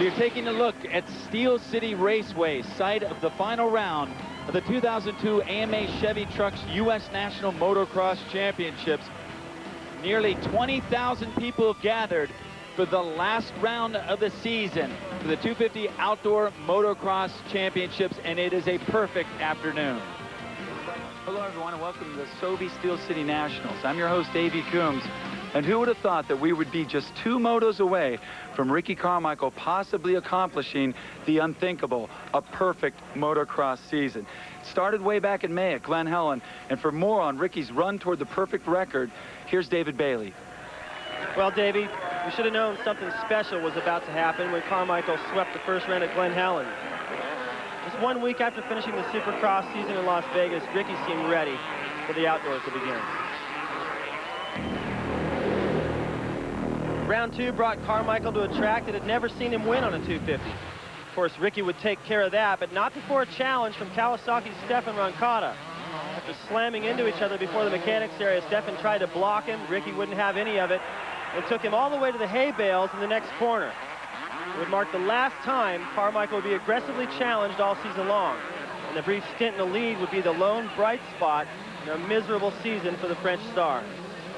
You're taking a look at Steel City Raceway, site of the final round of the 2002 AMA Chevy Trucks U.S. National Motocross Championships. Nearly 20,000 people have gathered for the last round of the season for the 250 Outdoor Motocross Championships, and it is a perfect afternoon. Hello, everyone, and welcome to the Sobe Steel City Nationals. I'm your host, A.V. Coombs. And who would have thought that we would be just 2 motos away from Ricky Carmichael possibly accomplishing the unthinkable, a perfect motocross season. It started way back in May at Glen Helen, and for more on Ricky's run toward the perfect record, here's David Bailey. Well, Davey, we should have known something special was about to happen when Carmichael swept the first round at Glen Helen. Just 1 week after finishing the Supercross season in Las Vegas, Ricky seemed ready for the outdoors to begin. Round 2 brought Carmichael to a track that had never seen him win on a 250. Of course, Ricky would take care of that, but not before a challenge from Kawasaki's Stefan Roncada. After slamming into each other before the mechanics area, Stefan tried to block him. Ricky wouldn't have any of it and took him all the way to the hay bales in the next corner. It would mark the last time Carmichael would be aggressively challenged all season long. And the brief stint in the lead would be the lone bright spot in a miserable season for the French star.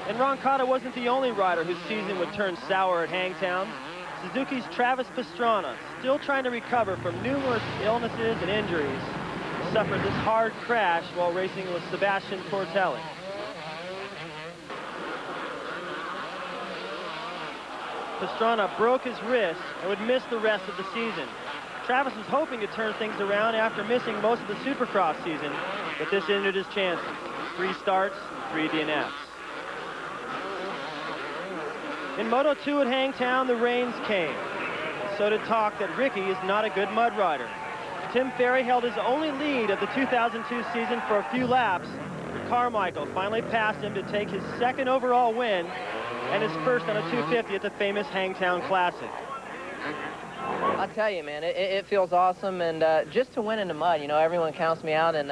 And Roncada wasn't the only rider whose season would turn sour at Hangtown. Suzuki's Travis Pastrana, still trying to recover from numerous illnesses and injuries, suffered this hard crash while racing with Sebastian Tortelli. Pastrana broke his wrist and would miss the rest of the season. Travis was hoping to turn things around after missing most of the Supercross season, but this ended his chances. 3 starts, 3 DNFs. In Moto 2 at Hangtown, the rains came. So did talk that Ricky is not a good mud rider. Tim Ferry held his only lead of the 2002 season for a few laps, but Carmichael finally passed him to take his 2nd overall win and his first on a 250 at the famous Hangtown Classic. I'll tell you, man, it feels awesome, and just to win in the mud, you know, everyone counts me out, and,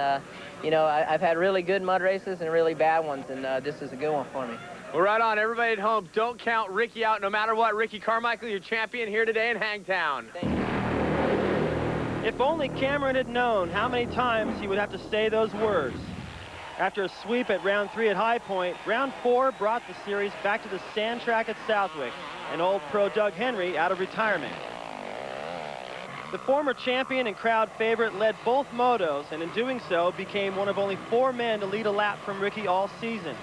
you know, I've had really good mud races and really bad ones, and this is a good one for me. Well, right on. Everybody at home, don't count Ricky out no matter what. Ricky Carmichael, your champion here today in Hangtown. Thank you. If only Cameron had known how many times he would have to say those words. After a sweep at round 3 at High Point, round 4 brought the series back to the sand track at Southwick, and old pro Doug Henry out of retirement. The former champion and crowd favorite led both motos, and in doing so became one of only 4 men to lead a lap from Ricky all season.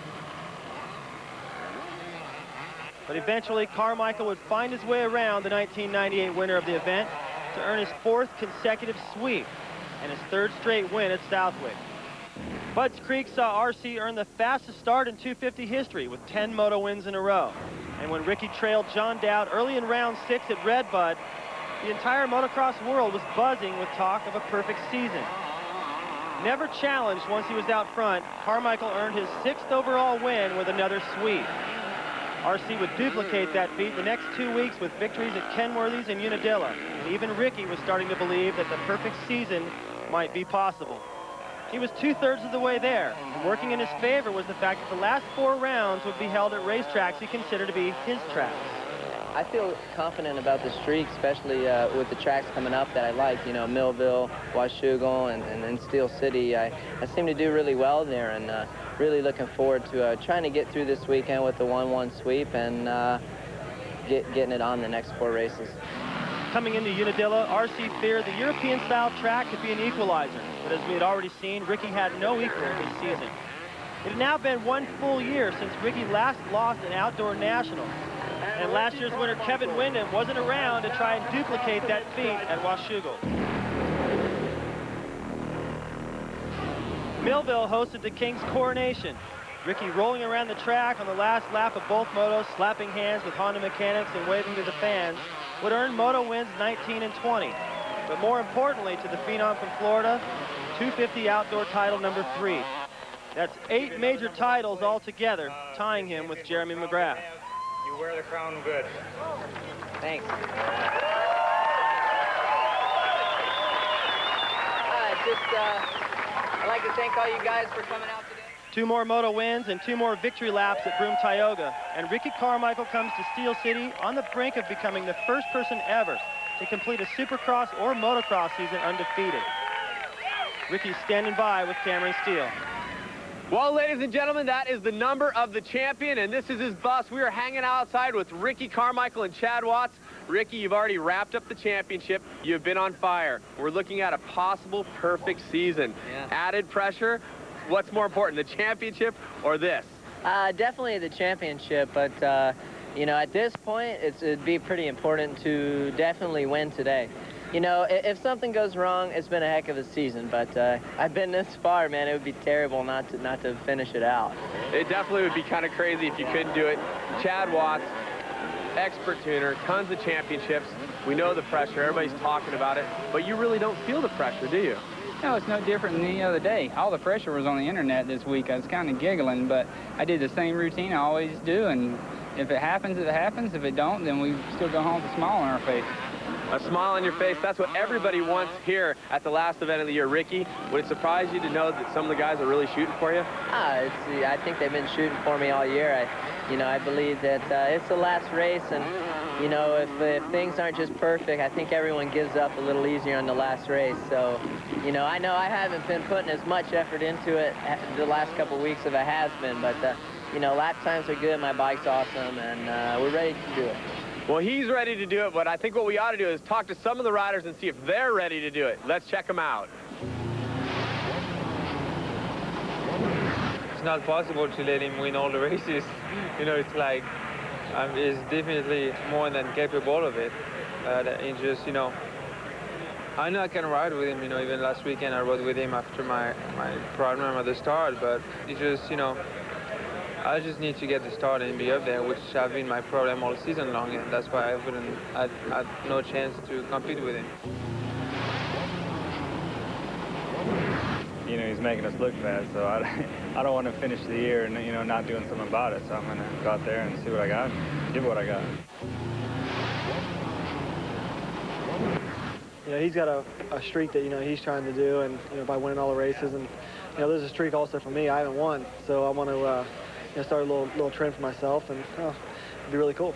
But eventually, Carmichael would find his way around the 1998 winner of the event to earn his 4th consecutive sweep and his 3rd straight win at Southwick. Budds Creek saw RC earn the fastest start in 250 history with 10 moto wins in a row. And when Ricky trailed John Dowd early in round 6 at Redbud, the entire motocross world was buzzing with talk of a perfect season. Never challenged once he was out front, Carmichael earned his 6th overall win with another sweep. RC would duplicate that feat the next 2 weeks with victories at Kenworthy's and Unadilla. And even Ricky was starting to believe that the perfect season might be possible. He was 2/3 of the way there, and working in his favor was the fact that the last 4 rounds would be held at racetracks he considered to be his tracks. I feel confident about the streak, especially with the tracks coming up that I like, you know, Millville, Washougal, and Steel City. I seem to do really well there, and really looking forward to trying to get through this weekend with the 1-1 sweep and getting it on the next 4 races. Coming into Unadilla, RC feared the European-style track could be an equalizer, but as we had already seen, Ricky had no equal this season. It had now been 1 full year since Ricky last lost an outdoor national, and last year's winner Kevin Windham wasn't around to try and duplicate that feat at Washougal. Millville hosted the King's Coronation. Ricky rolling around the track on the last lap of both motos, slapping hands with Honda mechanics and waving to the fans, would earn moto wins 19 and 20. But more importantly to the Phenom from Florida, 250 outdoor title number 3. That's 8 major titles altogether, tying him with Jeremy McGrath. You wear the crown good. Thanks. I'd like to thank all you guys for coming out today. 2 more moto wins and 2 more victory laps at Broome Tioga. And Ricky Carmichael comes to Steel City on the brink of becoming the first person ever to complete a Supercross or motocross season undefeated. Ricky's standing by with Cameron Steele. Well, ladies and gentlemen, that is the number of the champion, and this is his bus. We are hanging outside with Ricky Carmichael and Chad Watts. Ricky, you've already wrapped up the championship. You've been on fire. We're looking at a possible perfect season. Yeah. Added pressure. What's more important, the championship or this? Definitely the championship, but you know, at this point, it'd be pretty important to definitely win today. You know, if something goes wrong, it's been a heck of a season, but I've been this far, man. It would be terrible not to finish it out. It definitely would be kind of crazy if you couldn't do it. Chad Watts, expert tuner, tons of championships. We know the pressure. Everybody's talking about it, but you really don't feel the pressure, do you? No, it's no different than any other day. All the pressure was on the internet this week. I was kind of giggling, but I did the same routine I always do, and if it happens, it happens. If it don't, then we still go home with a smile on our face. A smile on your face, that's what everybody wants here at the last event of the year. Ricky, would it surprise you to know that some of the guys are really shooting for you? I think they've been shooting for me all year. I believe that it's the last race, and you know, if things aren't just perfect, I think everyone gives up a little easier on the last race. So, you know I haven't been putting as much effort into it the last couple of weeks as I has been, but you know, lap times are good, my bike's awesome, and we're ready to do it. Well, he's ready to do it, but I think what we ought to do is talk to some of the riders and see if they're ready to do it. Let's check them out. It's not possible to let him win all the races. You know, it's like, he's definitely more than capable of it. It's just, you know, I know I can ride with him, you know, even last weekend I rode with him after my problem at the start, but it's just, you know, I just need to get the start and be up there, which has been my problem all season long, and that's why I had no chance to compete with him. You know, he's making us look bad, so I don't want to finish the year and, you know, not doing something about it. So I'm going to go out there and see what I got, give what I got. You know, he's got a streak that, you know, he's trying to do, and, you know, by winning all the races. And, you know, there's a streak also for me. I haven't won, so I want to, you know, start a little trend for myself, and it'd be really cool.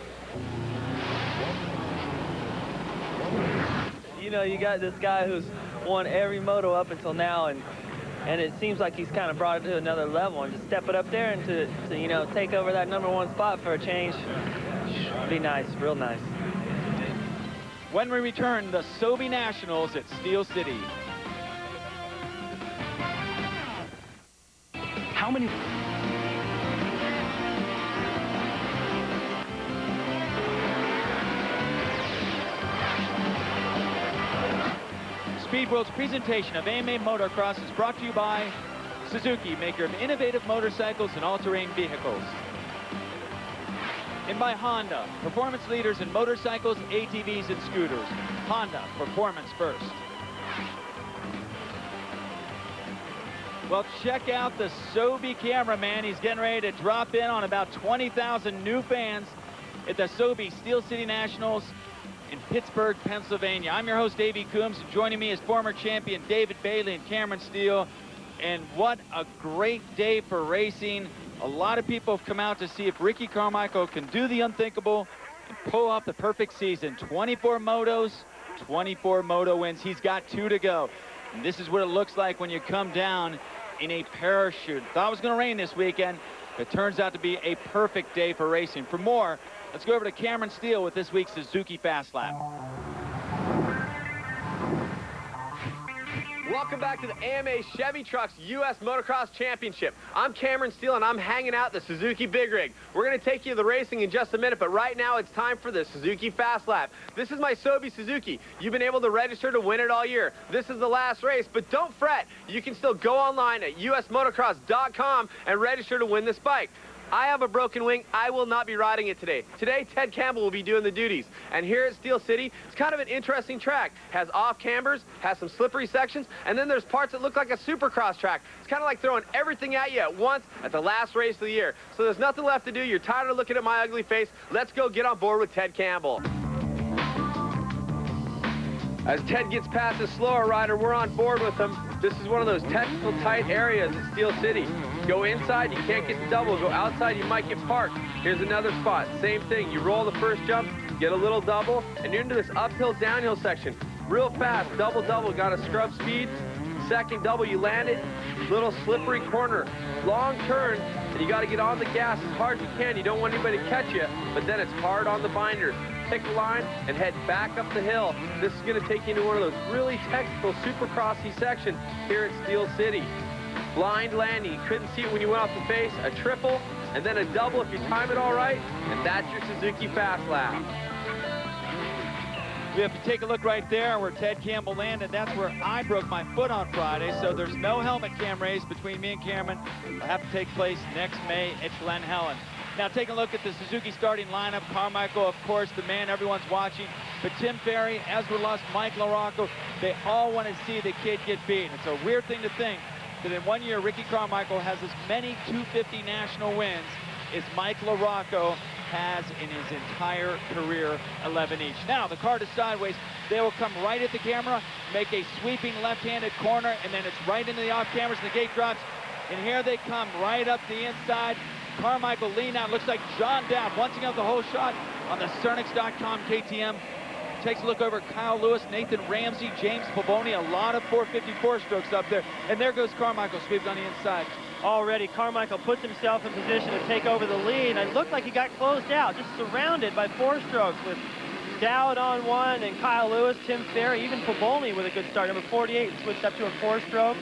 You know, you got this guy who's won every moto up until now, and it seems like he's kind of brought it to another level, and to step it up there and to you know, take over that #1 spot for a change, be nice, real nice. When we return, the Sobe Nationals at Steel City. How many... Speed World's presentation of AMA Motocross is brought to you by Suzuki, maker of innovative motorcycles and all-terrain vehicles. And by Honda, performance leaders in motorcycles, ATVs, and scooters. Honda, performance first. Well, check out the Sobe cameraman. He's getting ready to drop in on about 20,000 new fans at the Sobe Steel City Nationals in Pittsburgh, Pennsylvania. I'm your host, Davey Coombs. Joining me is former champion David Bailey and Cameron Steele. And what a great day for racing. A lot of people have come out to see if Ricky Carmichael can do the unthinkable and pull off the perfect season. 24 motos, 24 moto wins. He's got 2 to go. And this is what it looks like when you come down in a parachute. Thought it was going to rain this weekend. It turns out to be a perfect day for racing. For more, let's go over to Cameron Steele with this week's Suzuki Fast Lap. Welcome back to the AMA Chevy Trucks U.S. Motocross Championship. I'm Cameron Steele, and I'm hanging out at the Suzuki Big Rig. We're going to take you to the racing in just a minute, but right now it's time for the Suzuki Fast Lap. This is my Sobe Suzuki. You've been able to register to win it all year. This is the last race, but don't fret. You can still go online at usmotocross.com and register to win this bike. I have a broken wing. I will not be riding it today. Today, Ted Campbell will be doing the duties. And here at Steel City, it's kind of an interesting track. Has off cambers, has some slippery sections, and then there's parts that look like a supercross track. It's kind of like throwing everything at you at once at the last race of the year. So there's nothing left to do. You're tired of looking at my ugly face. Let's go get on board with Ted Campbell. As Ted gets past the slower rider, we're on board with him. This is one of those technical tight areas at Steel City. Go inside, you can't get the double. Go outside, you might get parked. Here's another spot. Same thing. You roll the first jump, get a little double, and you're into this uphill downhill section. Real fast, double, got a scrub speed. Second double, you land it, little slippery corner, long turn, and you got to get on the gas as hard as you can. You don't want anybody to catch you, but then it's hard on the binders. Pick a line and head back up the hill. This is going to take you into one of those really technical supercrossy sections here at Steel City. Blind landing, you couldn't see it when you went off the face, a triple, and then a double if you time it all right, and that's your Suzuki Fast Lap. We have to take a look right there where Ted Campbell landed. That's where I broke my foot on Friday, so there's no helmet cam race between me and Cameron. It'll have to take place next May at Glen Helen. Now taking a look at the Suzuki starting lineup. Carmichael, of course, the man everyone's watching. But Tim Ferry, Ezra Lust, Mike LaRocco, they all want to see the kid get beat. It's a weird thing to think that in 1 year, Ricky Carmichael has as many 250 national wins as Mike LaRocco has in his entire career, 11 each. Now, the car is sideways. They will come right at the camera, make a sweeping left-handed corner, and then it's right into the off cameras, and the gate drops. And here they come right up the inside. Carmichael lean out, looks like John Dowd. Once again, the whole shot on the Cernix.com KTM. Takes a look over Kyle Lewis, Nathan Ramsey, James Pavoni, a lot of 454 strokes up there. And there goes Carmichael, sweeps on the inside. Already, Carmichael puts himself in position to take over the lead, and it looked like he got closed out, just surrounded by 4 strokes with Dowd on 1 and Kyle Lewis, Tim Ferry, even Pavoni with a good start. Number 48 switched up to a 4-stroke.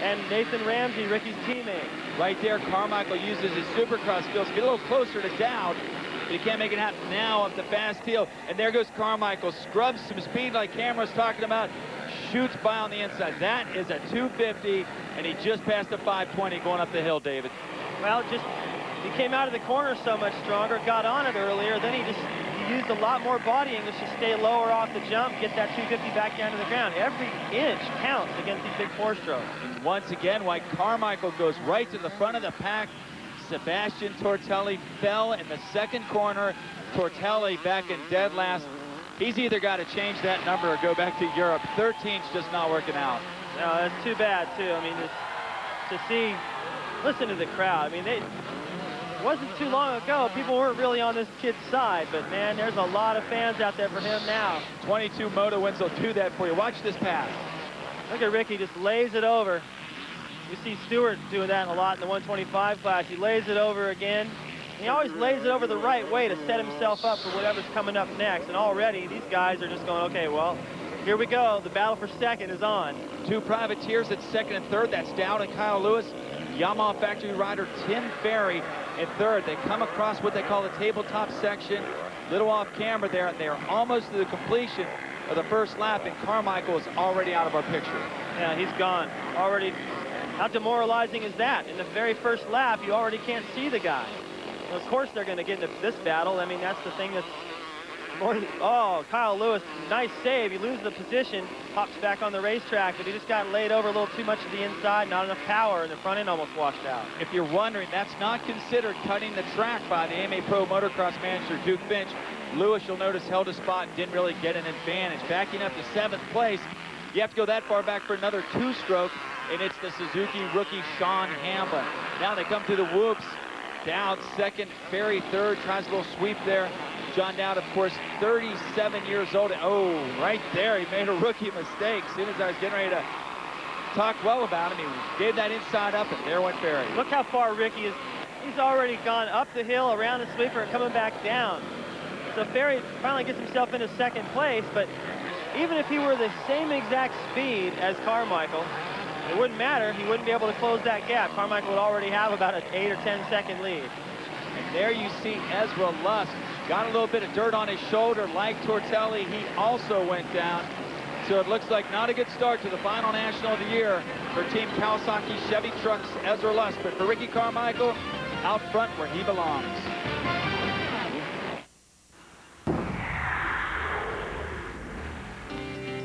And Nathan Ramsey, Ricky's teammate. Right there, Carmichael uses his supercross skills to get a little closer to Dowd, but he can't make it happen now up the fast heel. And there goes Carmichael, scrubs some speed like Cameron was talking about, shoots by on the inside. That is a 250, and he just passed a 520 going up the hill, David. Well, he came out of the corner so much stronger, got on it earlier, then he used a lot more body English to stay lower off the jump, get that 250 back down to the ground. Every inch counts against these big 4-strokes. Once again, White Carmichael goes right to the front of the pack. Sebastian Tortelli fell in the second corner. Tortelli back in dead last. He's either got to change that number or go back to Europe. 13's just not working out. No, that's too bad, too. I mean, to see, listen to the crowd. I mean, it wasn't too long ago, people weren't really on this kid's side, but man, there's a lot of fans out there for him now. 22 moto wins will do that for you. Watch this pass. Look at Ricky, just lays it over. You see Stewart doing that a lot in the 125 class. He lays it over again. He always lays it over the right way to set himself up for whatever's coming up next. And already these guys are just going, okay, well, here we go. The battle for second is on. 2 privateers at second and third. That's Dowd and Kyle Lewis. Yamaha factory rider Tim Ferry in third. They come across what they call the tabletop section. Little off camera there. They are almost to the completion of the first lap, and Carmichael is already out of our picture. Yeah, he's gone. Already. How demoralizing is that? In the very first lap, you already can't see the guy. Well, of course they're going to get into this battle. I mean, that's the thing that's more... Oh, Kyle Lewis, nice save. He loses the position, hops back on the racetrack, but he just got laid over a little too much to the inside, not enough power, and the front end almost washed out. If you're wondering, that's not considered cutting the track by the AMA Pro Motocross manager, Duke Finch. Lewis, you'll notice, held a spot and didn't really get an advantage. Backing up to 7th place, you have to go that far back for another 2-stroke, and it's the Suzuki rookie Sean Hamblin. Now they come through the whoops. Dowd second, Ferry third, tries a little sweep there. John Dowd, of course, 37 years old. Oh, right there, he made a rookie mistake. As soon as I was getting ready to talk well about him, he gave that inside up, and there went Ferry. Look how far Ricky is. He's already gone up the hill, around the sweeper, and coming back down. So Ferry finally gets himself into second place, but even if he were the same exact speed as Carmichael, it wouldn't matter. He wouldn't be able to close that gap. Carmichael would already have about an 8 or 10 second lead. And there you see Ezra Lust. Got a little bit of dirt on his shoulder like Tortelli. He also went down. So it looks like not a good start to the final national of the year for Team Kawasaki Chevy Trucks, Ezra Lust. But for Ricky Carmichael, out front where he belongs.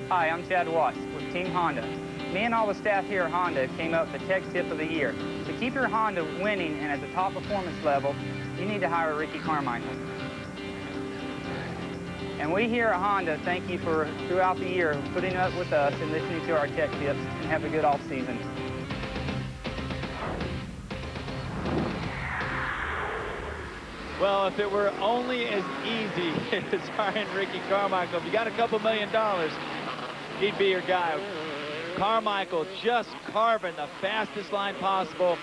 Hi, I'm Chad Watts with Team Honda. Me and all the staff here at Honda came up with the Tech Tip of the Year. To keep your Honda winning and at the top performance level, you need to hire Ricky Carmichael. And we here at Honda thank you for, throughout the year, putting up with us and listening to our tech tips, and have a good off season. Well, if it were only as easy as hiring Ricky Carmichael, if you got a couple $1 million, he'd be your guy. Carmichael just carving the fastest line possible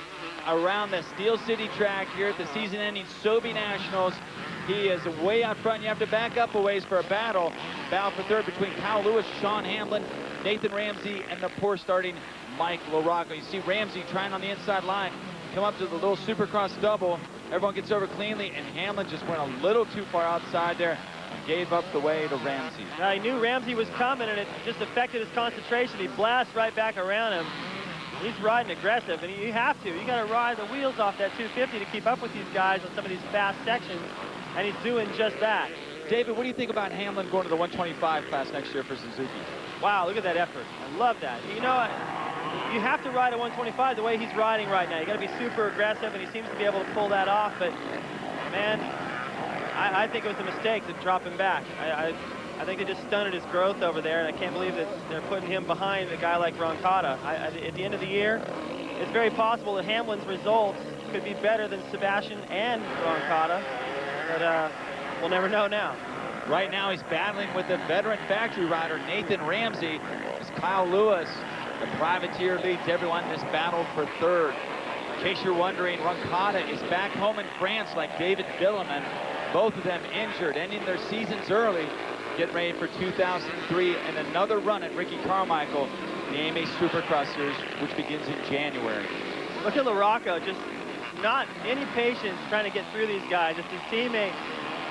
around the Steel City track here at the season-ending Sobe Nationals. He is way out front. You have to back up a ways for a battle. Battle for third between Kyle Lewis, Sean Hamblin, Nathan Ramsey, and the poor starting Mike LaRocco. You see Ramsey trying on the inside line, come up to the little Supercross double. Everyone gets over cleanly, and Hamlin just went a little too far outside there and gave up the way to Ramsey. Now, he knew Ramsey was coming, and it just affected his concentration. He blasts right back around him. He's riding aggressive, and you have to. You got to ride the wheels off that 250 to keep up with these guys on some of these fast sections, and he's doing just that. David, what do you think about Hamlin going to the 125 class next year for Suzuki? Wow, look at that effort. I love that. You know, you have to ride a 125 the way he's riding right now. You got to be super aggressive, and he seems to be able to pull that off. But man, I think it was a mistake to drop him back. I think they just stunted his growth over there, and I can't believe that they're putting him behind a guy like Roncada. At the end of the year, it's very possible that Hamlin's results could be better than Sebastian and Roncada, but we'll never know now. Right now, he's battling with the veteran factory rider, Nathan Ramsey, as Kyle Lewis, the privateer, leads everyone in this battle for third. In case you're wondering, Roncada is back home in France like David Villemin. Both of them injured, ending their seasons early, getting ready for 2003 and another run at Ricky Carmichael in the AMA Supercross Series, which begins in January. Look at LaRocco, just not any patience trying to get through these guys. It's his teammate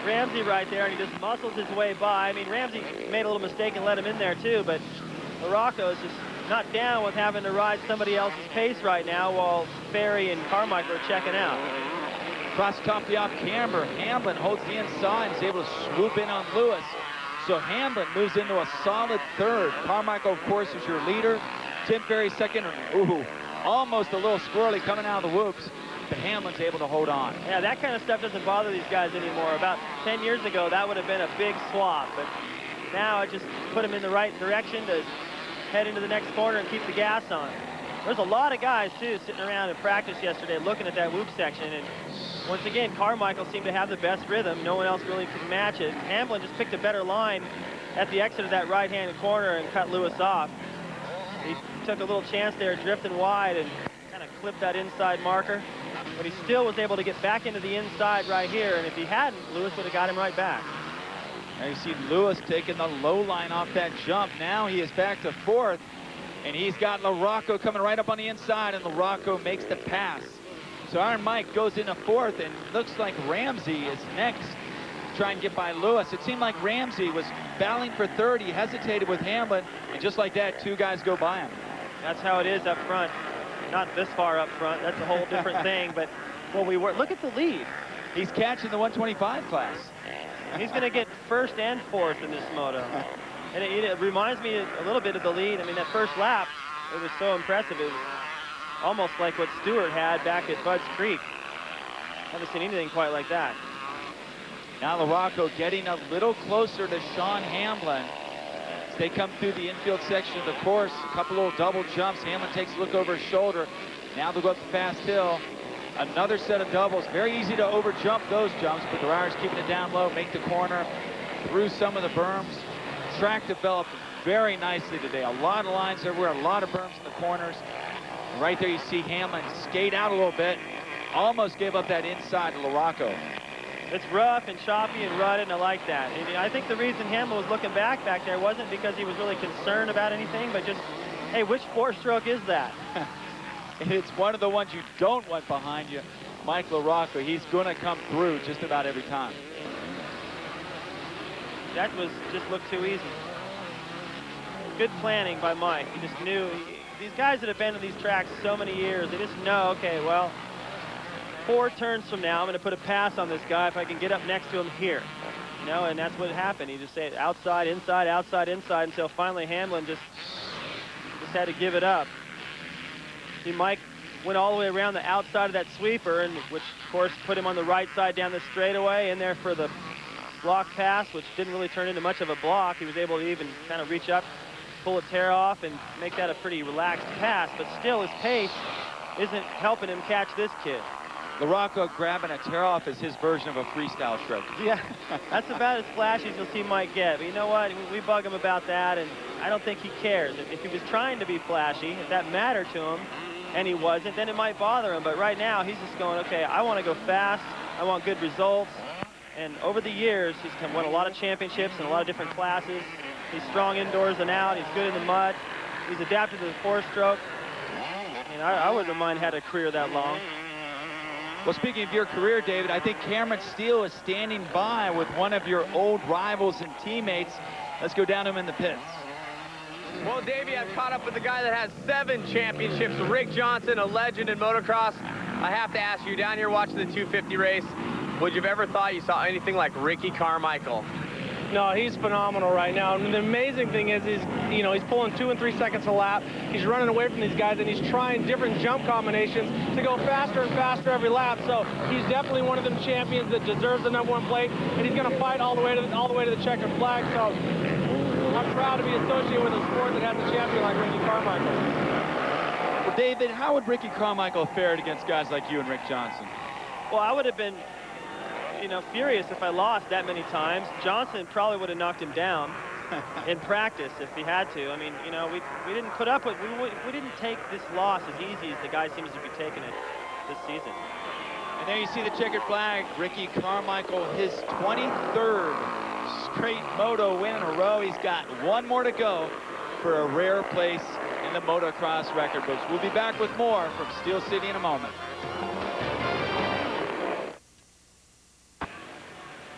Ramsey right there, and he just muscles his way by. I mean, Ramsey made a little mistake and let him in there too, but LaRocco is just not down with having to ride somebody else's pace right now while Ferry and Carmichael are checking out. Cross country off camber, Hamblin holds the inside and is able to swoop in on Lewis. So Hamblin moves into a solid third. Carmichael, of course, is your leader. Tim Ferry second. Ooh, almost a little squirrely coming out of the whoops, but Hamlin's able to hold on. Yeah, that kind of stuff doesn't bother these guys anymore. About 10 years ago, that would have been a big swap, but now it just put him in the right direction to head into the next corner and keep the gas on. There's a lot of guys, too, sitting around in practice yesterday looking at that whoop section, and once again, Carmichael seemed to have the best rhythm. No one else really could match it. Hamblin just picked a better line at the exit of that right-handed corner and cut Lewis off. He took a little chance there, drifting wide, and kind of clipped that inside marker. But he still was able to get back into the inside right here, and if he hadn't, Lewis would have got him right back. Now you see Lewis taking the low line off that jump. Now he is back to fourth, and he's got LaRocco coming right up on the inside, and LaRocco makes the pass. So Iron Mike goes into fourth, and looks like Ramsey is next to try and get by Lewis. It seemed like Ramsey was battling for third. He hesitated with Hamlin, and just like that, two guys go by him. That's how it is up front. Not this far up front. That's a whole different thing, but well, look at the lead. He's catching the 125 class. He's going to get first and fourth in this moto. And it reminds me a little bit of the lead. I mean, that first lap, it was so impressive. It was almost like what Stewart had back at Budds Creek. Haven't seen anything quite like that. Now LaRocco getting a little closer to Sean Hamblin. As they come through the infield section of the course, a couple little double jumps. Hamlin takes a look over his shoulder. Now they'll go up the fast hill. Another set of doubles. Very easy to over jump those jumps, but the riders keeping it down low, make the corner through some of the berms. Track developed very nicely today. A lot of lines everywhere, a lot of berms in the corners. And right there you see Hamlin skate out a little bit. Almost gave up that inside to LaRocco. It's rough and choppy and rutted, and I like that. And I think the reason Hamlin was looking back there wasn't because he was really concerned about anything, but just, hey, which four-stroke is that? It's one of the ones you don't want behind you, Mike LaRocco. He's going to come through just about every time. That just looked too easy. Good planning by Mike. He just knew. These guys that have been to these tracks so many years, they just know, okay, well, 4 turns from now, I'm going to put a pass on this guy if I can get up next to him here. You know, and that's what happened. He just said outside, inside, outside, inside, until finally Hamlin just had to give it up. See, Mike went all the way around the outside of that sweeper, and which, of course, put him on the right side down the straightaway, in there for the block pass, which didn't really turn into much of a block. He was able to even kind of reach up, pull a tear off, and make that a pretty relaxed pass, but still his pace isn't helping him catch this kid. LaRocco grabbing a tear-off is his version of a freestyle stroke. Yeah, that's about as flashy as you'll see Mike get. But you know what? We bug him about that, and I don't think he cares. If he was trying to be flashy, if that mattered to him, and he wasn't, then it might bother him. But right now, he's just going, okay, I want to go fast. I want good results. And over the years, he's won a lot of championships in a lot of different classes. He's strong indoors and out. He's good in the mud. He's adapted to the four-stroke. And I wouldn't have mind had a career that long. Well, speaking of your career, David, I think Cameron Steele is standing by with one of your old rivals and teammates. Let's go down to him in the pits. Well, Davey, I've caught up with the guy that has 7 championships, Rick Johnson, a legend in motocross. I have to ask you, down here watching the 250 race, would you have ever thought you saw anything like Ricky Carmichael? No, he's phenomenal right now. And the amazing thing is, he's pulling 2 and 3 seconds a lap. He's running away from these guys, and he's trying different jump combinations to go faster and faster every lap. So he's definitely one of them champions that deserves the #1 plate, and he's going to fight all the way to the checkered flag. So I'm proud to be associated with a sport that has a champion like Ricky Carmichael. Well, David, how would Ricky Carmichael have fared against guys like you and Rick Johnson? Well, I would have been, furious if I lost that many times. Johnson probably would have knocked him down in practice if he had to. I mean, we didn't put up with, we didn't take this loss as easy as the guy seems to be taking it this season. And there you see the checkered flag. Ricky Carmichael, his 23rd straight moto win in a row. He's got 1 more to go for a rare place in the motocross record books. We'll be back with more from Steel City in a moment.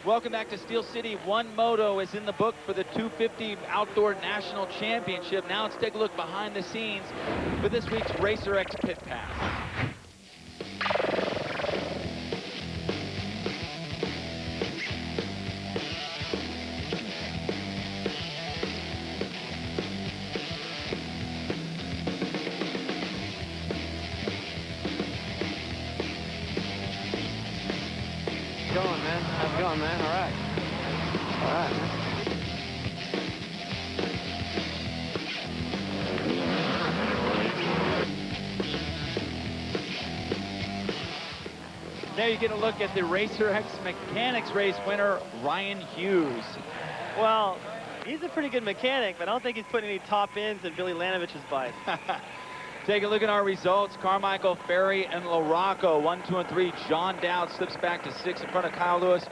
Welcome back to Steel City. 1 moto is in the book for the 250 Outdoor National Championship. Now let's take a look behind the scenes for this week's Racer X Pit Pass. How's it going, man? All right. All right, man. Now you get a look at the Racer X Mechanics race winner, Ryan Hughes. Well, he's a pretty good mechanic, but I don't think he's putting any top ends in Billy Lanovich's bike. Take a look at our results. Carmichael, Ferry, and LaRocco, 1, 2, and 3. John Dowd slips back to 6 in front of Kyle Lewis.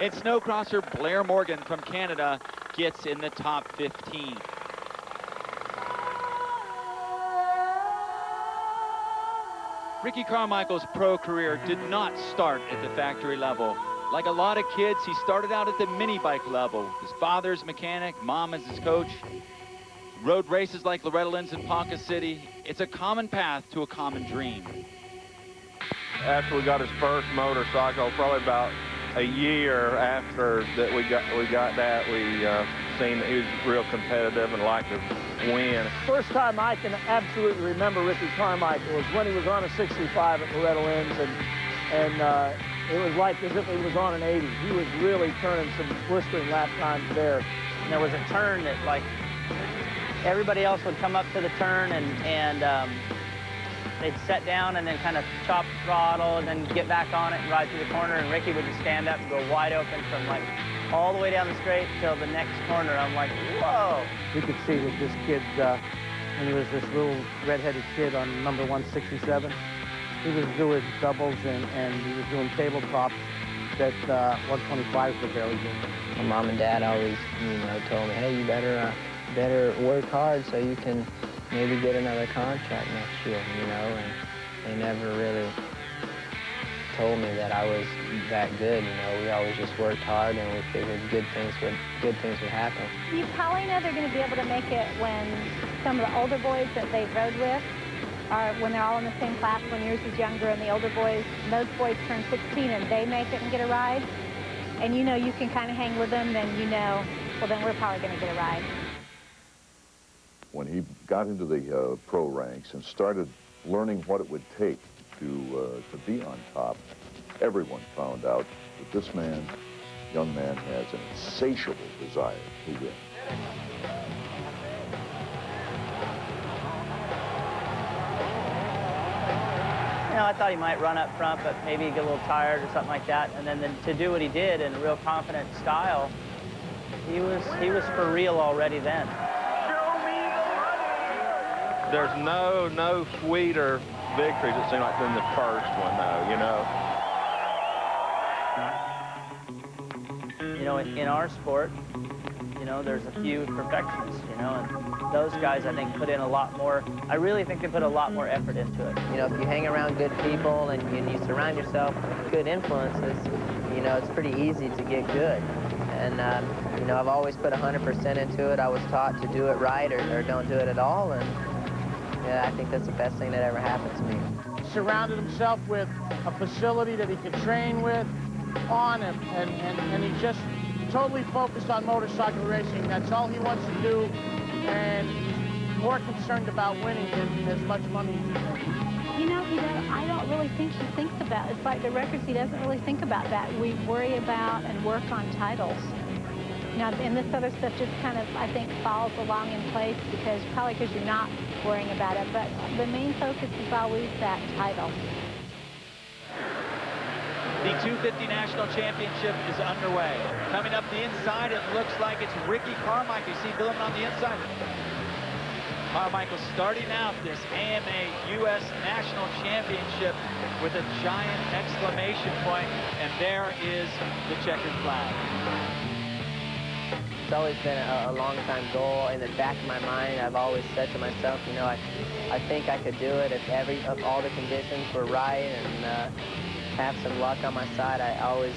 And snowcrosser Blair Morgan from Canada gets in the top 15. Ricky Carmichael's pro career did not start at the factory level. Like a lot of kids, he started out at the mini bike level. His father's mechanic, mom is his coach. Rode races like Loretta Lynn's in Ponca City. It's a common path to a common dream. After we got his first motorcycle, probably about a year after that we got that, we seen that he was real competitive and liked to win. First time I can absolutely remember Ricky Carmichael was when he was on a 65 at Loretta Lynn's, and it was like as if he was on an 80. He was really turning some blistering lap times there. And there was a turn that, like, everybody else would come up to the turn and they'd set down and then kind of chop throttle and then get back on it and ride through the corner, and Ricky would just stand up and go wide open from like all the way down the straight till the next corner. I'm like, whoa. You could see that this kid, when he was this little red-headed kid on number 167, he was doing doubles and he was doing tabletops that 125s were barely doing. My mom and dad always, told me, hey, you better work hard so you can maybe get another contract next year, and they never really told me that I was that good. We always just worked hard and we figured good things would happen. You probably know they're going to be able to make it when some of the older boys that they rode with are, when they're all in the same class, when yours is younger and the older boys, those boys turn 16 and they make it and get a ride, and you can kind of hang with them, then well, then we're probably going to get a ride. When he got into the pro ranks and started learning what it would take to be on top, everyone found out that this young man has an insatiable desire to win. You know, I thought he might run up front, but maybe get a little tired or something like that. And then to do what he did in a real confident style, he was for real already then. There's no sweeter victories, it seemed like, than the first one, though, you know. You know, in our sport, you know, there's a few perfectionists, you know, and those guys, I think, put in a lot more. I really think they put a lot more effort into it. You know, if you hang around good people and you surround yourself with good influences, you know, it's pretty easy to get good. And, you know, I've always put 100% into it. I was taught to do it right or don't do it at all. And yeah, I think that's the best thing that ever happened to me. Surrounded himself with a facility that he could train with on him, and he just totally focused on motorcycle racing. That's all he wants to do, and he's more concerned about winning than as much money as he makes. You know, I don't really think he thinks about it. It's like the records, he doesn't really think about that. We worry about and work on titles. Now, and this other stuff just kind of, I think, falls along in place probably because you're not worrying about it. But the main focus is always that title. The 250 National Championship is underway. Coming up the inside, it looks like it's Ricky Carmichael. You see Delmont on the inside. Carmichael starting out this AMA U.S. National Championship with a giant exclamation point, and there is the checkered flag. It's always been a long-time goal. In the back of my mind, I've always said to myself, you know, I think I could do it if all the conditions were right and have some luck on my side. I always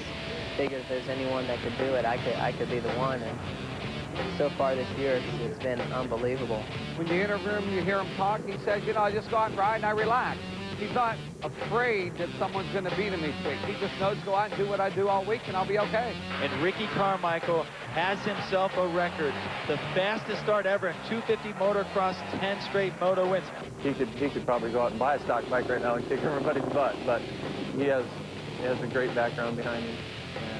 figured if there's anyone that could do it, I could be the one. And so far this year, it's been unbelievable. When you interview him, you hear him talk, he says, you know, I just go out and ride and I relax. He's not afraid that someone's going to beat him each week. He just knows go out and do what I do all week and I'll be okay. And Ricky Carmichael has himself a record, the fastest start ever in 250 motocross, 10 straight moto wins. He could probably go out and buy a stock bike right now and kick everybody's butt, but he has a great background behind him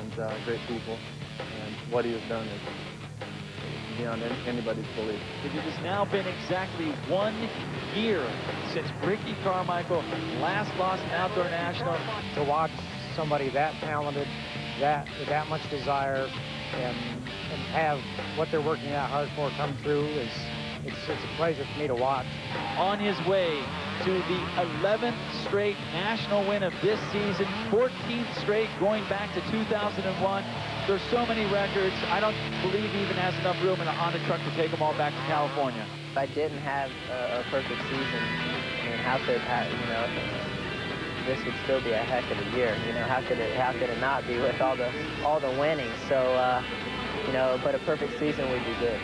and great people, and what he has done is beyond anybody's belief. It has now been exactly 1 year since Ricky Carmichael last lost an outdoor national. To watch somebody that talented, with that much desire, and have what they're working out hard for come true it's a pleasure for me to watch. On his way to the 11th straight national win of this season, 14th straight going back to 2001. There's so many records. I don't believe he even has enough room in a Honda truck to take them all back to California. If I didn't have a perfect season, I mean, you know, this would still be a heck of a year. You know, how could it not be with all the winning? So, you know, but a perfect season would be good.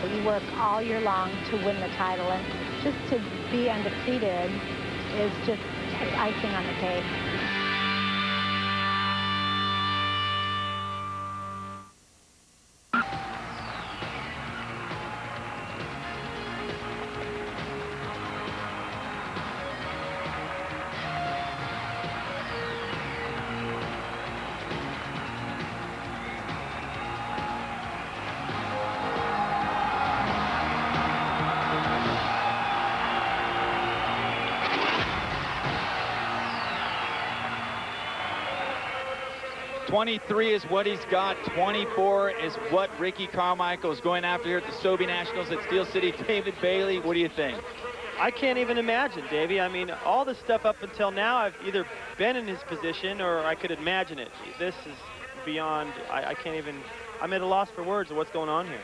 You work all year long to win the title, and just to be undefeated is just icing on the cake. .23 is what he's got. 24 is what Ricky Carmichael is going after here at the Sobe Nationals at Steel City. David Bailey, what do you think? I can't even imagine, Davey. I mean, all this stuff up until now, I've either been in his position or I could imagine it. This is beyond, I can't even, I'm at a loss for words of what's going on here.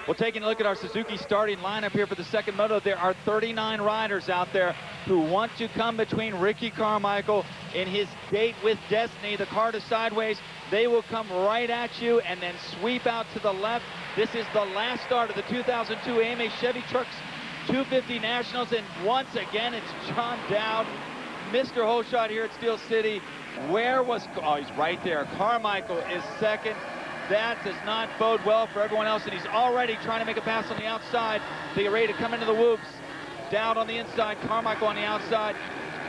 Well, taking a look at our Suzuki starting lineup here for the second moto, there are 39 riders out there who want to come between Ricky Carmichael and his date with destiny. The car to sideways, they will come right at you and then sweep out to the left. This is the last start of the 2002 AMA Chevy Trucks 250 Nationals, and once again, it's John Dowd, Mr. Whole Shot here at Steel City. Oh, he's right there. Carmichael is second. That does not bode well for everyone else, and he's already trying to make a pass on the outside to get ready to come into the whoops. Dowd on the inside, Carmichael on the outside.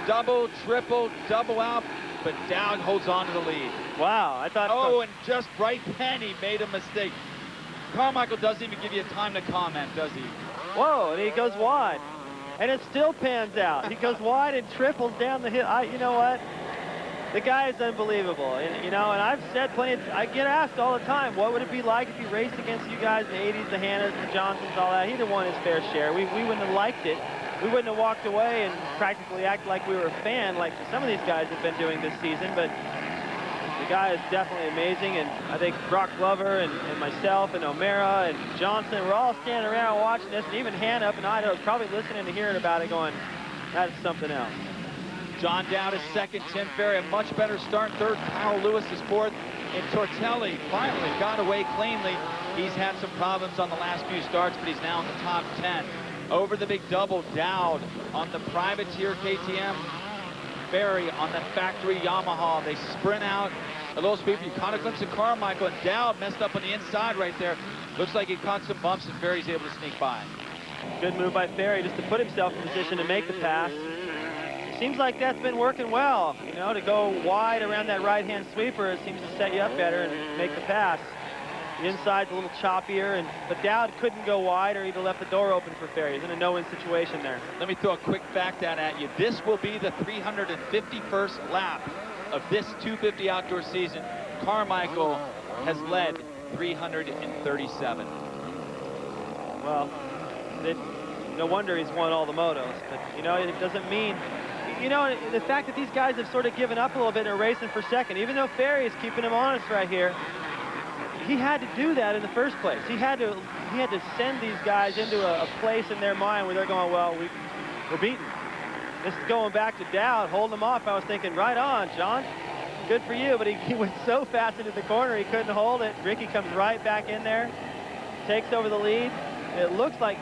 Double, triple, double out, but Dowd holds on to the lead. Wow, I thought... Oh, and just right then he made a mistake. Carmichael doesn't even give you time to comment, does he? Whoa, and he goes wide. and it still pans out. He goes wide and triples down the hill. You know what? The guy is unbelievable, and you know, and I've said plenty. I get asked all the time, what would it be like if he raced against you guys in the 80s, the Hannas, the Johnsons, all that? He'd have won his fair share. We wouldn't have liked it. We wouldn't have walked away and practically acted like we were a fan, like some of these guys have been doing this season. But the guy is definitely amazing, and I think Brock Glover and myself and O'Mara and Johnson, we're all standing around watching this, and even Hannah up in Idaho is probably listening to hearing about it, going, that's something else. John Dowd is second, Tim Ferry a much better start, third, Kyle Lewis is fourth, and Tortelli finally got away cleanly. He's had some problems on the last few starts, but he's now in the top 10. Over the big double, Dowd on the privateer KTM, Ferry on the factory Yamaha. They sprint out a little sweep. You caught a glimpse of Carmichael, and Dowd messed up on the inside right there. Looks like he caught some bumps, and Ferry's able to sneak by. Good move by Ferry just to put himself in position to make the pass. Seems like that's been working well, you know, to go wide around that right-hand sweeper. It seems to set you up better and make the pass. The inside's a little choppier, but Dowd couldn't go wide or he'd have left the door open for Ferry. He's in a no-win situation there. Let me throw a quick fact out at you. This will be the 351st lap of this 250 outdoor season. Carmichael has led 337. Well, no wonder he's won all the motos, but, you know, it doesn't mean... You know, the fact that these guys have sort of given up a little bit and are racing for second, even though Ferry is keeping him honest right here, he had to do that in the first place. He had to send these guys into a place in their mind where they're going, well, we're beaten. This is going back to Dowd, holding them off. I was thinking, right on, John. Good for you, but he went so fast into the corner he couldn't hold it. Ricky comes right back in there, takes over the lead. It looked like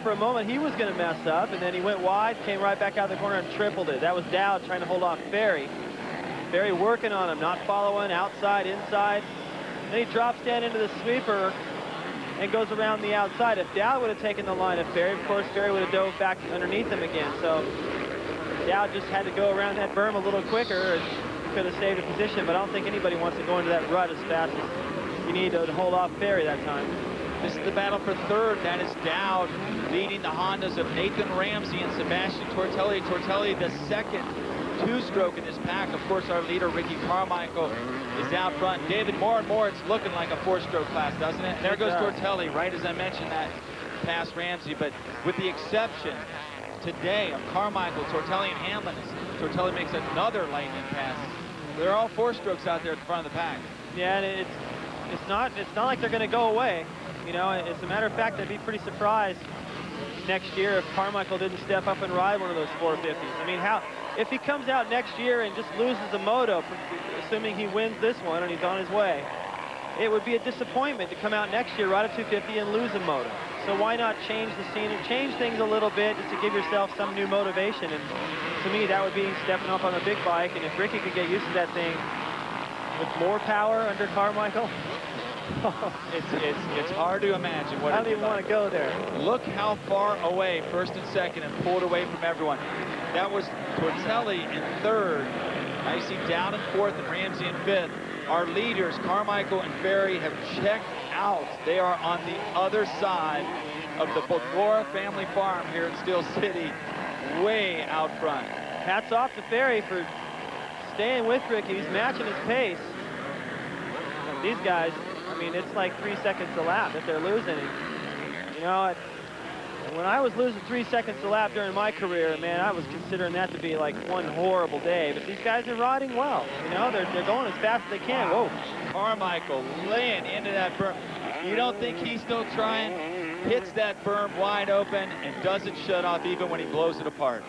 for a moment he was going to mess up, and then he went wide, came right back out of the corner and tripled it. That was Dowd trying to hold off Ferry. Ferry working on him, not following, outside, inside. Then he drops down into the sweeper and goes around the outside. If Dowd would have taken the line of Ferry, of course, Ferry would have dove back underneath him again. So Dowd just had to go around that berm a little quicker and could have saved a position, but I don't think anybody wants to go into that rut as fast as you need to hold off Ferry that time. This is the battle for third. That is Dowd leading the Hondas of Nathan Ramsey and Sebastian Tortelli. Tortelli, the second two-stroke in this pack. Of course, our leader, Ricky Carmichael, is out front. David, more and more, it's looking like a four-stroke class, doesn't it? There goes Tortelli, right as I mentioned that past Ramsey. But with the exception today of Carmichael, Tortelli, and Hamblin, Tortelli makes another lightning pass. They're all four-strokes out there at the front of the pack. Yeah, and it's not like they're going to go away. You know, as a matter of fact, I'd be pretty surprised next year if Carmichael didn't step up and ride one of those 450s. I mean, if he comes out next year and just loses a moto, assuming he wins this one and he's on his way, it would be a disappointment to come out next year, ride a 250 and lose a moto. So why not change the scene and change things a little bit just to give yourself some new motivation? And to me, that would be stepping up on a big bike. And if Ricky could get used to that thing with more power under Carmichael, it's hard to imagine what I don't even want to go there. Look how far away first and second and pulled away from everyone. That was Tortelli in third. I see Dowd in fourth and Ramsey in fifth. Our leaders, Carmichael and Ferry, have checked out. They are on the other side of the Bogora family farm here in Steel City, way out front. Hats off to Ferry for staying with Ricky. He's matching his pace. These guys, I mean, it's like 3 seconds a lap that they're losing. And, you know, when I was losing 3 seconds a lap during my career, man, I was considering that to be like one horrible day. But these guys are riding well. You know, they're going as fast as they can. Whoa. Carmichael laying into that berm. You don't think he's still trying? Hits that berm wide open and doesn't shut off even when he blows it apart.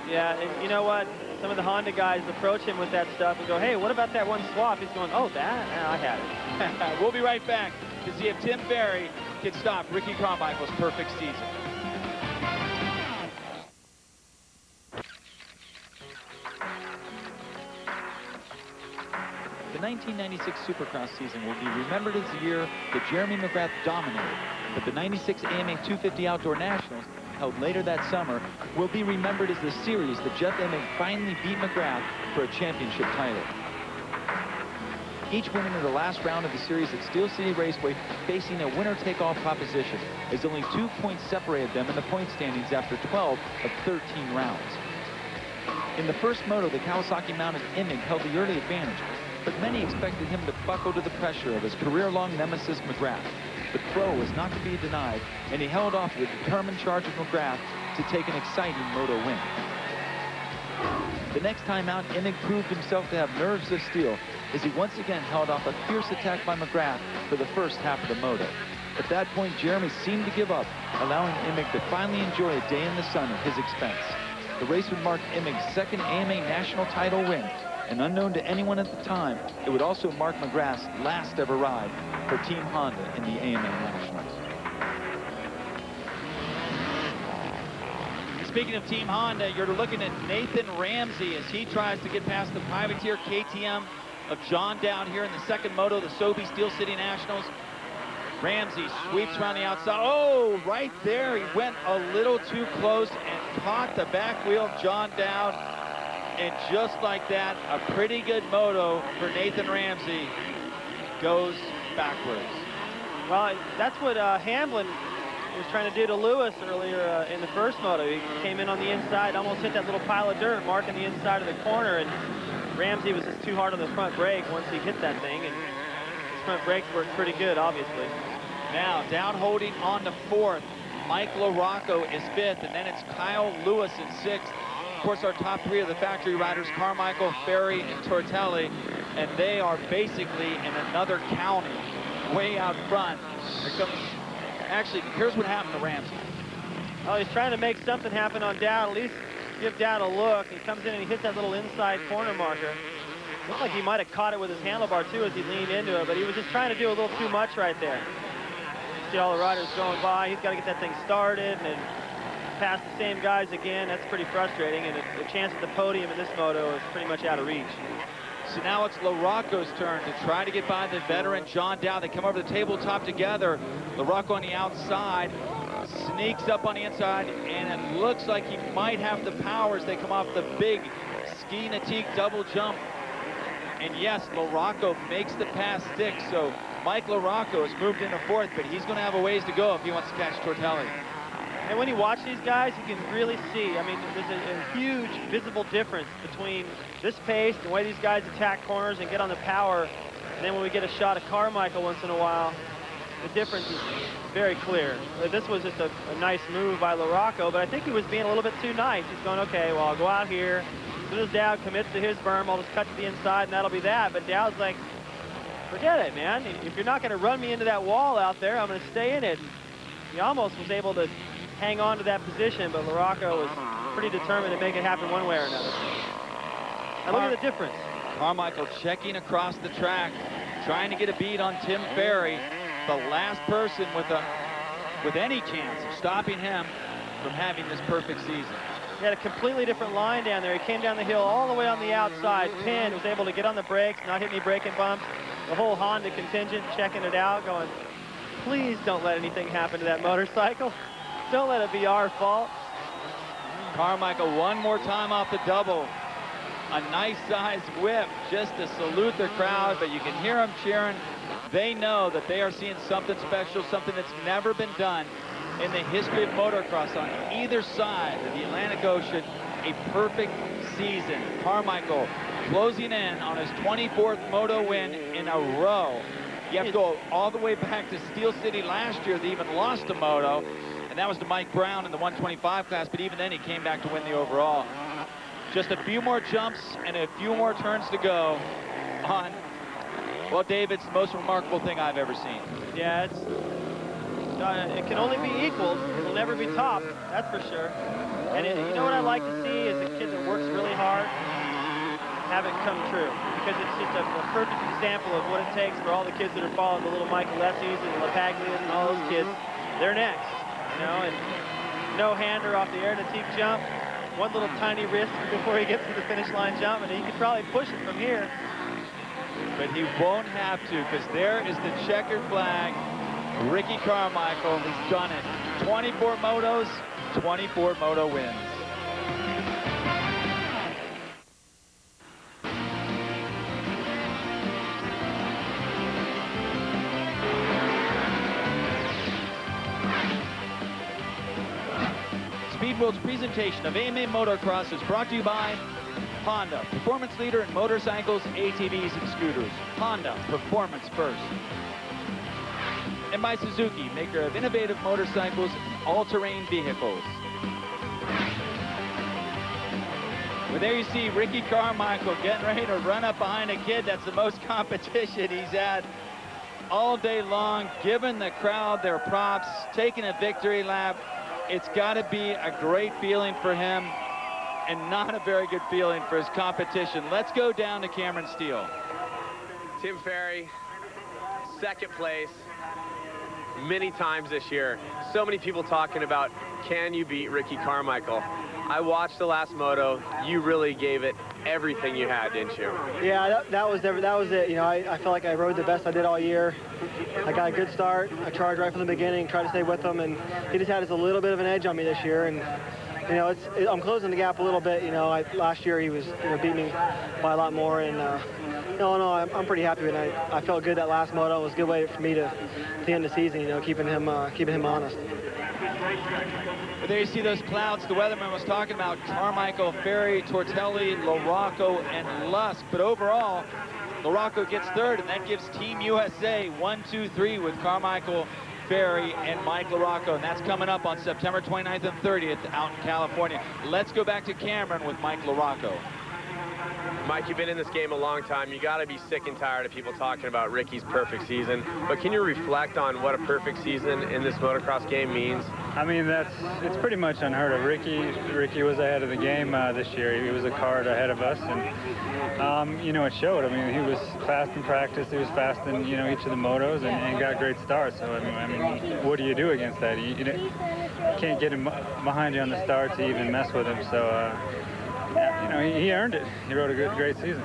Yeah, and you know what? Some of the Honda guys approach him with that stuff and go, hey, what about that one swap? He's going, oh, that? I had it. We'll be right back to see if Tim Ferry can stop Ricky Carmichael's perfect season. The 1996 Supercross season will be remembered as the year that Jeremy McGrath dominated, but the 96 AMA 250 Outdoor Nationals, held later that summer, will be remembered as the series that Jeff Emig finally beat McGrath for a championship title. each went into the last round of the series at Steel City Raceway facing a winner-take-all proposition, as only 2 points separated them in the point standings after 12 of 13 rounds. In the first moto, the Kawasaki-mounted Emig held the early advantage, but many expected him to buckle to the pressure of his career-long nemesis McGrath. But Pro was not to be denied, and he held off the determined charge of McGrath to take an exciting moto win. The next time out, Emig proved himself to have nerves of steel, as he once again held off a fierce attack by McGrath for the first half of the moto. At that point, Jeremy seemed to give up, allowing Emig to finally enjoy a day in the sun at his expense. The race would mark Emig's second AMA national title win, and unknown to anyone at the time, it would also mark McGrath's last ever ride for Team Honda in the AMA Nationals. Speaking of Team Honda, you're looking at Nathan Ramsey as he tries to get past the privateer KTM of John Dowd here in the second moto, the Sobe Steel City Nationals. Ramsey sweeps around the outside. Oh, right there. He went a little too close and caught the back wheel of John Dowd. And just like that, a pretty good moto for Nathan Ramsey goes backwards. Well, that's what Hamblin was trying to do to Lewis earlier in the first moto. He came in on the inside, almost hit that little pile of dirt, marking the inside of the corner, and Ramsey was just too hard on the front brake once he hit that thing, and his front brakes worked pretty good, obviously. Now, Dowd holding on to fourth. Mike LaRocco is fifth, and then it's Kyle Lewis in sixth. Of course, our top three are the factory riders, Carmichael, Ferry, and Tortelli, and they are basically in another county, way out front. Here comes, actually, here's what happened to Ramsey. Oh, he's trying to make something happen on Dowd, at least give Dowd a look. He comes in and he hits that little inside corner marker. Looked like he might have caught it with his handlebar, too, as he leaned into it, but he was just trying to do a little too much right there. See all the riders going by. He's got to get that thing started and then pass the same guys again. That's pretty frustrating, and the chance at the podium in this moto is pretty much out of reach. So now it's LaRocco's turn to try to get by the veteran John Dowd. They come over the tabletop together. LaRocco on the outside, sneaks up on the inside, and it looks like he might have the power as they come off the big ski Natique double jump. And yes, LaRocco makes the pass stick, so Mike LaRocco has moved into fourth, but he's going to have a ways to go if he wants to catch Tortelli. And when you watch these guys, you can really see, I mean, there's a huge visible difference between this pace, the way these guys attack corners and get on the power, and then when we get a shot of Carmichael once in a while, the difference is very clear. This was just a nice move by LaRocco, but I think he was being a little bit too nice. He's going, okay, well, I'll go out here. As soon as Dowd commits to his berm, I'll just cut to the inside, and that'll be that. But Dowd's like, forget it, man. If you're not going to run me into that wall out there, I'm going to stay in it. He almost was able to hang on to that position, but LaRocco was pretty determined to make it happen one way or another. Now look at the difference. Carmichael checking across the track, trying to get a beat on Tim Ferry, the last person with any chance of stopping him from having this perfect season. He had a completely different line down there. He came down the hill all the way on the outside. Penn was able to get on the brakes, not hit any braking bumps. The whole Honda contingent checking it out, going, please don't let anything happen to that motorcycle. Don't let it be our fault. Carmichael one more time off the double. A nice sized whip just to salute the crowd, but you can hear them cheering. They know that they are seeing something special, something that's never been done in the history of motocross on either side of the Atlantic Ocean. A perfect season. Carmichael closing in on his 24th moto win in a row. You have to go all the way back to Steel City last year. They even lost a moto, and that was to Mike Brown in the 125 class, but even then he came back to win the overall. Just a few more jumps and a few more turns to go on, well, Dave, it's the most remarkable thing I've ever seen. Yeah, it can only be equaled. It'll never be topped, that's for sure. And you know what I like to see is a kid that works really hard have it come true, because it's just a perfect example of what it takes for all the kids that are following the little Michael Lessies and LaPaglias and all those kids. They're next, you know, and no hander off the air Natique jump. One little tiny risk before he gets to the finish line jump, and he could probably push it from here. But he won't have to, because there is the checkered flag. Ricky Carmichael has done it. 24 motos, 24 moto wins. Speed World's presentation of AMA Motocross is brought to you by Honda, performance leader in motorcycles, ATVs, and scooters. Honda, performance first. And by Suzuki, maker of innovative motorcycles and all-terrain vehicles. Well, there you see Ricky Carmichael getting ready to run up behind a kid that's the most competition he's had all day long, giving the crowd their props, taking a victory lap. It's got to be a great feeling for him and not a very good feeling for his competition. Let's go down to Cameron Steele. Tim Ferry, second place many times this year. So many people talking about, can you beat Ricky Carmichael? I watched the last moto. You really gave it everything you had, didn't you? Yeah, that was it. You know, I felt like I rode the best I did all year. I got a good start. I charged right from the beginning, tried to stay with him, and he just had a little bit of an edge on me this year. And you know, I'm closing the gap a little bit. You know, last year he was beat me by a lot more, and no, I'm pretty happy with it. I felt good that last moto. It was a good way for me to end the season. You know, keeping him honest. But there you see those clouds the weatherman was talking about. Carmichael, Ferry, Tortelli, LaRocco, and Lusk. But overall, LaRocco gets third, and that gives Team USA 1, 2, 3 with Carmichael, Ferry, and Mike LaRocco. And that's coming up on September 29th and 30th out in California. Let's go back to Cameron with Mike LaRocco. Mike, you've been in this game a long time. You got to be sick and tired of people talking about Ricky's perfect season. But can you reflect on what a perfect season in this motocross game means? I mean, it's pretty much unheard of. Ricky was ahead of the game this year. He was a card ahead of us, and you know, it showed. I mean, he was fast in practice. He was fast in each of the motos, and got great starts. So I mean, what do you do against that? You can't get him behind you on the start to even mess with him. So. You know, he earned it. He rode a great season.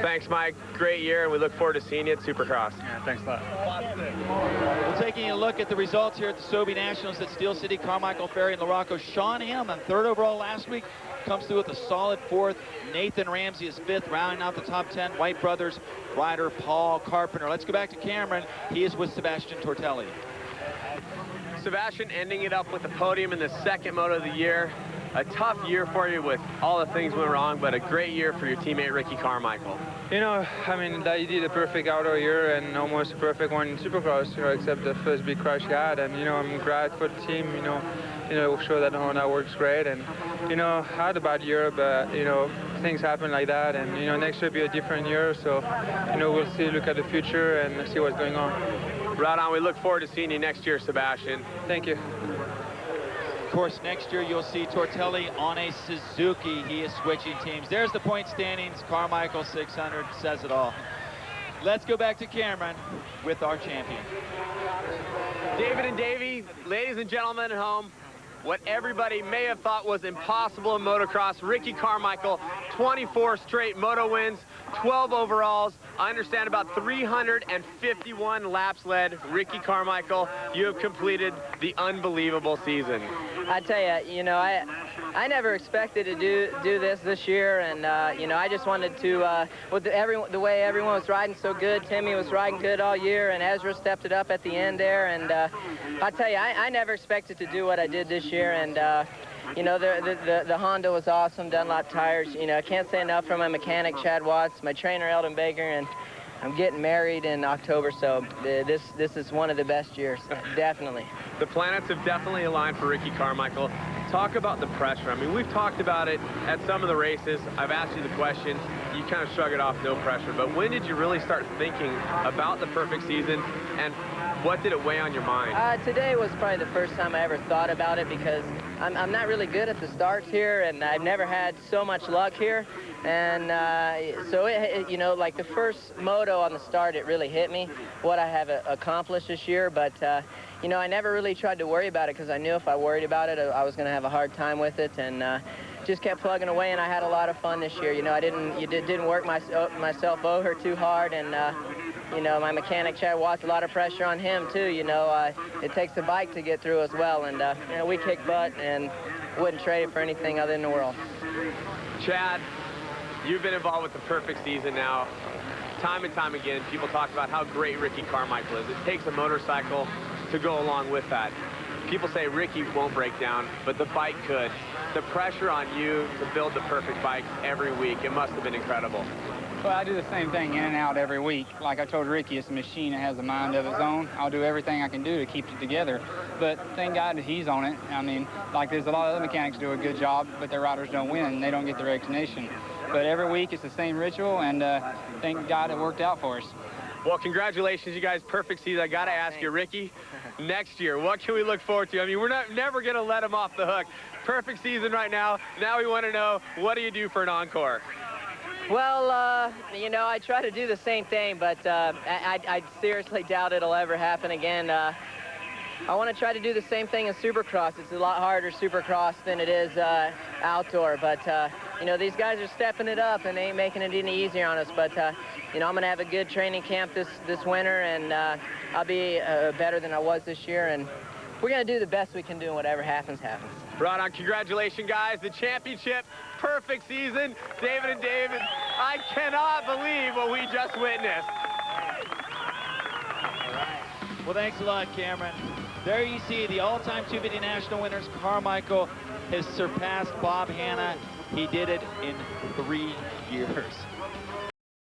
Thanks, Mike. Great year, and we look forward to seeing you at Supercross. Yeah, thanks a lot. Well, taking a look at the results here at the Sobe Nationals at Steel City, Carmichael, Ferry, and LaRocco. Sean Hamblin, third overall last week, comes through with a solid fourth. Nathan Ramsey is fifth, rounding out the top 10. White Brothers rider Paul Carpenter. Let's go back to Cameron. He is with Sebastian Tortelli. Sebastian ending it up with the podium in the second moto of the year. A tough year for you with all the things went wrong, but a great year for your teammate Ricky Carmichael. You know, I mean, he did a perfect outdoor year and almost a perfect one in Supercross, except the first big crash he had. And, I'm glad for the team, show that Honda works great. And, I had a bad year, but, things happen like that. And, next year will be a different year. So, we'll see, look at the future and see what's going on. Right on. We look forward to seeing you next year, Sebastian. Thank you. Of course, next year you'll see Tortelli on a Suzuki. He is switching teams. There's the point standings. Carmichael 600 says it all. Let's go back to Cameron with our champion. David and Davey, ladies and gentlemen at home, what everybody may have thought was impossible in motocross, Ricky Carmichael, 24 straight moto wins, 12 overalls. I understand about 351 laps led. Ricky Carmichael, you have completed the unbelievable season. I tell you, I never expected to do this year, and I just wanted to, with the way everyone was riding so good. Timmy was riding good all year, and Ezra stepped it up at the end there. And I tell you, I never expected to do what I did this year, and the Honda was awesome. Dunlop tires. I can't say enough for my mechanic Chad Watts, my trainer Eldon Baker, and I'm getting married in October, so this is one of the best years, definitely. The planets have definitely aligned for Ricky Carmichael. Talk about the pressure. I mean, we've talked about it at some of the races. I've asked you the question. You kind of shrug it off, no pressure. But when did you really start thinking about the perfect season, and what did it weigh on your mind? Today was probably the first time I ever thought about it, because I'm not really good at the starts here, and I've never had so much luck here. And so, like the first moto on the start, it really hit me what I have accomplished this year. But, I never really tried to worry about it, because I knew if I worried about it, I was going to have a hard time with it. And just kept plugging away, and I had a lot of fun this year. I didn't work myself over too hard. And, my mechanic, Chad Watts, a lot of pressure on him, too. It takes a bike to get through as well. And, we kick butt and wouldn't trade it for anything other in the world. Chad, you've been involved with the perfect season now. Time and time again, people talk about how great Ricky Carmichael is. It takes a motorcycle to go along with that. People say Ricky won't break down, but the bike could. The pressure on you to build the perfect bike every week, it must have been incredible. Well, I do the same thing in and out every week. Like I told Ricky, it's a machine that has a mind of its own. I'll do everything I can do to keep it together. But thank God that he's on it. I mean, like there's a lot of other mechanics do a good job, but their riders don't win, and they don't get the recognition. But every week it's the same ritual, and thank God it worked out for us. Well, congratulations, you guys. Perfect season. I got to ask you, Ricky, next year, what can we look forward to? I mean, we're never going to let him off the hook. Perfect season right now. Now we want to know, what do you do for an encore? Well, you know, I try to do the same thing, but I seriously doubt it'll ever happen again. I want to try to do the same thing in Supercross. It's a lot harder Supercross than it is outdoor, but you know, these guys are stepping it up and they ain't making it any easier on us. But you know, I'm going to have a good training camp this winter, and I'll be better than I was this year, and we're going to do the best we can do, and whatever happens, happens. Right on. Congratulations, guys. The championship, perfect season. David and David, I cannot believe what we just witnessed. Well, thanks a lot, Cameron. There you see the all-time 250 national winners. Carmichael has surpassed Bob Hanna. He did it in 3 years.